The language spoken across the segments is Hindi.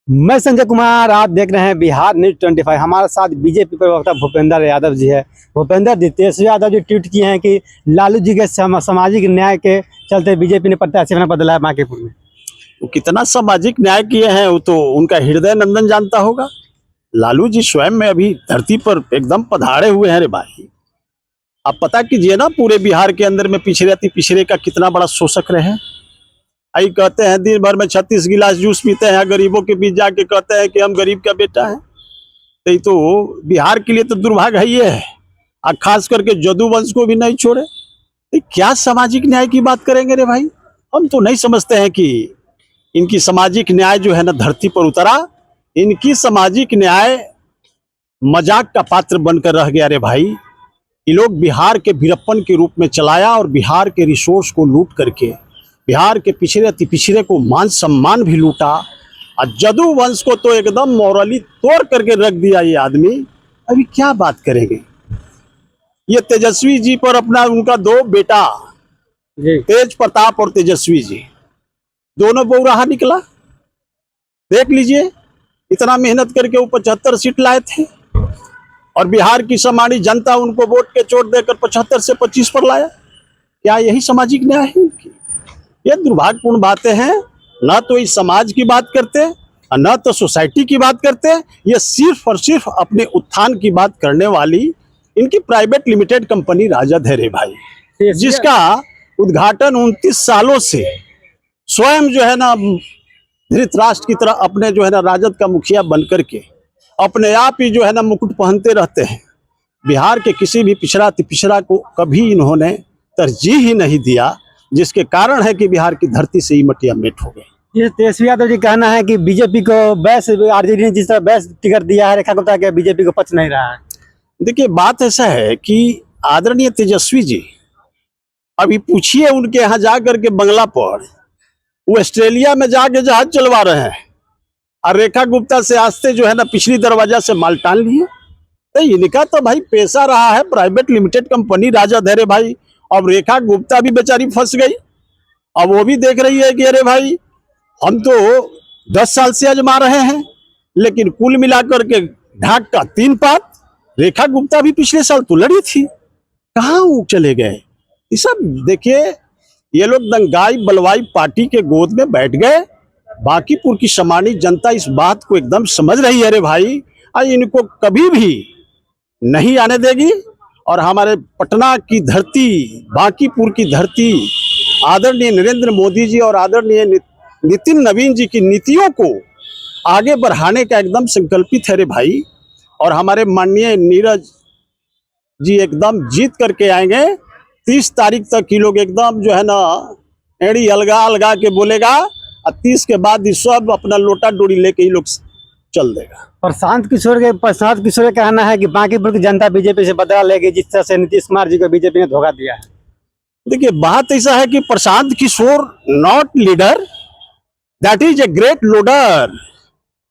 मैं संजय कुमार, आप देख रहे हैं बिहार न्यूज 25। हमारे साथ बीजेपी प्रवक्ता भूपेंद्र यादव जी है। भूपेंद्र जी, तेजस्वी यादव जी ट्वीट किए हैं कि लालू जी के सामाजिक न्याय के चलते बीजेपी ने प्रत्याशी बना बदला है बांकीपुर में। वो कितना सामाजिक न्याय किए हैं वो तो उनका हृदय नंदन जानता होगा। लालू जी स्वयं में अभी धरती पर एकदम पधारे हुए हैं रे भाई। आप पता कीजिए ना, पूरे बिहार के अंदर में पिछड़े अति पिछड़े का कितना बड़ा शोषक रहे। आई कहते हैं दिन भर में 36 गिलास जूस पीते हैं, गरीबों के बीच जाके कहते हैं कि हम गरीब का बेटा है। तो ये तो बिहार के लिए तो दुर्भाग्य है ही है, और खास करके जदुवंश को भी नहीं छोड़े। तो क्या सामाजिक न्याय की बात करेंगे रे भाई। हम तो नहीं समझते हैं कि इनकी सामाजिक न्याय जो है ना धरती पर उतरा। इनकी सामाजिक न्याय मजाक का पात्र बनकर रह गया रे भाई। ये लोग बिहार के वीरप्पन के रूप में चलाया और बिहार के रिसोर्स को लूट करके बिहार के पिछड़े अति पिछड़े को मान सम्मान भी लूटा, और जदू वंश को तो एकदम मॉरली तोड़ करके रख दिया ये आदमी। अभी क्या बात करेंगे। ये तेजस्वी जी पर अपना उनका दो बेटा तेज प्रताप और तेजस्वी जी दोनों बहुराहा निकला। देख लीजिए, इतना मेहनत करके वो 75 सीट लाए थे और बिहार की सामान्य जनता उनको वोट के चोट देकर 75 से 25 पर लाया। क्या यही सामाजिक न्याय है इनकी? ये दुर्भाग्यपूर्ण बातें हैं। न तो इस समाज की बात करते और न तो सोसाइटी की बात करते। ये सिर्फ और सिर्फ अपने उत्थान की बात करने वाली इनकी प्राइवेट लिमिटेड कंपनी राजद है रे भाई, जिसका उद्घाटन 29 सालों से स्वयं जो है ना धृतराष्ट्र की तरह अपने जो है ना राजद का मुखिया बनकर के अपने आप ही जो है ना मुकुट पहनते रहते हैं। बिहार के किसी भी पिछड़ा को कभी इन्होंने तरजीह ही नहीं दिया, जिसके कारण है कि बिहार की धरती से ही मटिया मेट हो गई। ये तेजस्वी यादव जी कहना है कि बीजेपी को बैस आरजेडी ने जिस तरह बैस टिकट दिया है, रेखा गुप्ता के बीजेपी को पच नहीं रहा है। देखिए, बात ऐसा है कि आदरणीय तेजस्वी जी अभी पूछिए उनके यहाँ जा करके बंगला पर, वो ऑस्ट्रेलिया में जाके जहाज चलवा रहे हैं और रेखा गुप्ता से आस्ते जो है ना पिछली दरवाजा से माल टाल लिए। तो इनका तो भाई पैसा रहा है, प्राइवेट लिमिटेड कंपनी राजद है रे भाई। अब रेखा गुप्ता भी बेचारी फंस गई। अब वो भी देख रही है कि अरे भाई हम तो 10 साल से आजमा रहे हैं, लेकिन कुल मिलाकर के ढाक का 3 पात। रेखा गुप्ता भी पिछले साल तो लड़ी थी, कहाँ वो चले गए। ये सब देखिए, ये लोग दंगाई बलवाई पार्टी के गोद में बैठ गए। बांकीपुर की सामान्य जनता इस बात को एकदम समझ रही है रे भाई, और इनको कभी भी नहीं आने देगी। और हमारे पटना की धरती, बांकीपुर की धरती आदरणीय नरेंद्र मोदी जी और आदरणीय नितिन नवीन जी की नीतियों को आगे बढ़ाने का एकदम संकल्पित है रे भाई। और हमारे माननीय नीरज जी एकदम जीत करके आएंगे। 30 तारीख तक ये लोग एकदम जो है ना एड़ी अलगा अलगा के बोलेगा, और 30 के बाद ये सब अपना लोटा डोरी लेके ही लोग चल देगा। प्रशांत किशोर का कहना है कि बांकीपुर की जनता बीजेपी से बदला लेगी, जिस तरह से नीतीश कुमार जी को बीजेपी ने धोखा दिया है। देखिए, बात ऐसा है कि Prashant Kishor not leader, that is a great loader.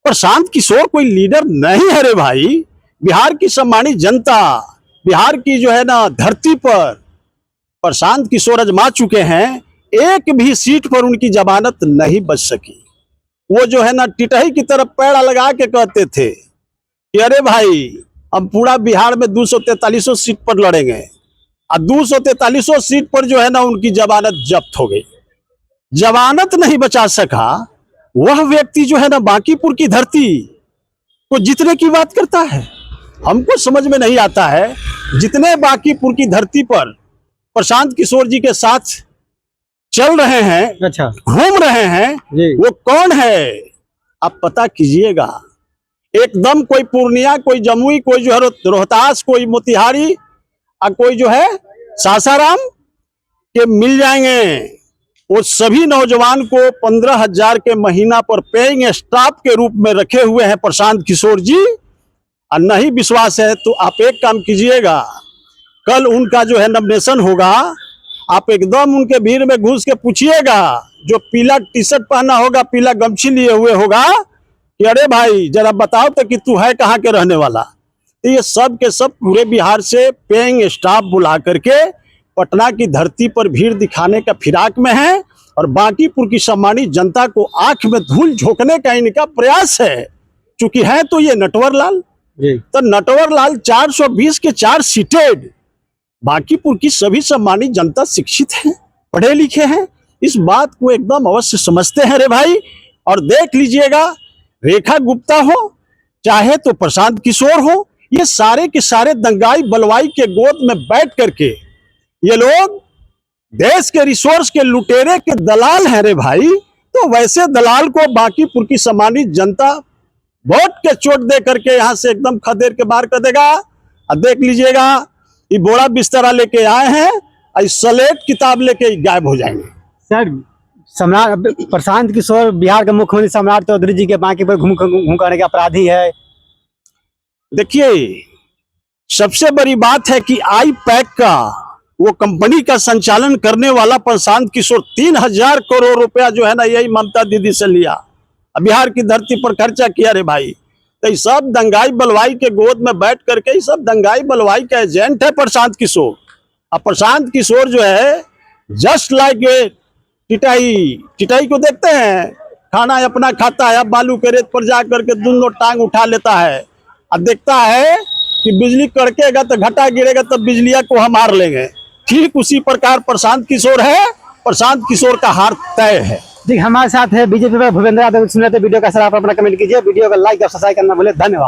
Prashant Kishor कोई लीडर नहीं है रे भाई। बिहार की सम्मानित जनता, बिहार की जो है ना धरती पर प्रशांत किशोर आजमा चुके हैं। एक भी सीट पर उनकी जमानत नहीं बच सकी। वो जो है ना टिटही की तरफ पैड़ा लगा के कहते थे कि अरे भाई हम पूरा बिहार में 243 सीट पर लड़ेंगे, और 243 सीट पर जो है ना उनकी जमानत जब्त हो गई। जमानत नहीं बचा सका वह व्यक्ति जो है ना बांकीपुर की धरती को जीतने की बात करता है। हमको समझ में नहीं आता है, जितने बांकीपुर की धरती पर प्रशांत किशोर जी के साथ चल रहे हैं, अच्छा घूम रहे हैं, वो कौन है आप पता कीजिएगा। एकदम कोई पूर्णिया, कोई जमुई, कोई जो है रोहतास, कोई मोतिहारी, और कोई जो है सासाराम के मिल जाएंगे। वो सभी नौजवान को 15,000 के महीना पर पेइंग स्टाफ के रूप में रखे हुए हैं प्रशांत किशोर जी। और नहीं विश्वास है तो आप एक काम कीजिएगा, कल उनका जो है नॉमिनेशन होगा, आप एकदम उनके भीड़ में घुस के पूछिएगा, जो पीला टी शर्ट पहना होगा, पीला गमछी लिए हुए होगा, कि अरे भाई जरा बताओ तो कि तू है कहाँ के रहने वाला। तो ये सब के सब पूरे बिहार से पेइंग स्टाफ बुला करके पटना की धरती पर भीड़ दिखाने का फिराक में है। और बांकीपुर की सम्मानित जनता को आंख में धूल झोंकने का इनका प्रयास है। चूंकि है तो ये नटवर लाल, जी तो नटवर लाल 420 के 4 सीटेड। बांकीपुर की सभी सम्मानित जनता शिक्षित है, पढ़े लिखे हैं, इस बात को एकदम अवश्य समझते हैं रे भाई। और देख लीजिएगा, रेखा गुप्ता हो चाहे तो प्रशांत किशोर हो, ये सारे के सारे दंगाई बलवाई के गोद में बैठ करके ये लोग देश के रिसोर्स के लुटेरे के दलाल हैं रे भाई। तो वैसे दलाल को बांकीपुर की सम्मानित जनता वोट के चोट दे करके यहां से एकदम खदेड़ के बाहर कर देगा। और देख लीजिएगा, ये बोरा बिस्तरा लेके आए हैं और स्लेट किताब लेके गायब हो जाएंगे। सर, सम्राट प्रशांत किशोर बिहार के मुख्यमंत्री सम्राट चौधरी जी के बांकीपुर घूम करने के अपराधी है। देखिए, सबसे बड़ी बात है कि आई पैक का वो कंपनी का संचालन करने वाला प्रशांत किशोर 3000 करोड़ रुपया जो है ना, यही ममता दीदी से लिया, बिहार की धरती पर खर्चा किया रे भाई। तो ये सब दंगाई बलवाई के गोद में बैठ करके ये सब दंगाई बलवाई का एजेंट है प्रशांत किशोर। अब प्रशांत किशोर जो है जस्ट लाइक टिटाई को देखते हैं, खाना अपना खाता है, अब बालू के रेत पर जा करके दोनों टांग उठा लेता है और देखता है कि बिजली कड़केगा तो घटा गिरेगा तब बिजलिया को हम हार लेंगे। ठीक उसी प्रकार प्रशांत किशोर है, प्रशांत किशोर का हार तय है। जी, हमारे साथ है बीजेपी पर भूपेंद्र यादव। सुन रहे थे वीडियो का, सर आप अपना कमेंट कीजिए, वीडियो को लाइक और सब्सक्राइब करना भूले। धन्यवाद।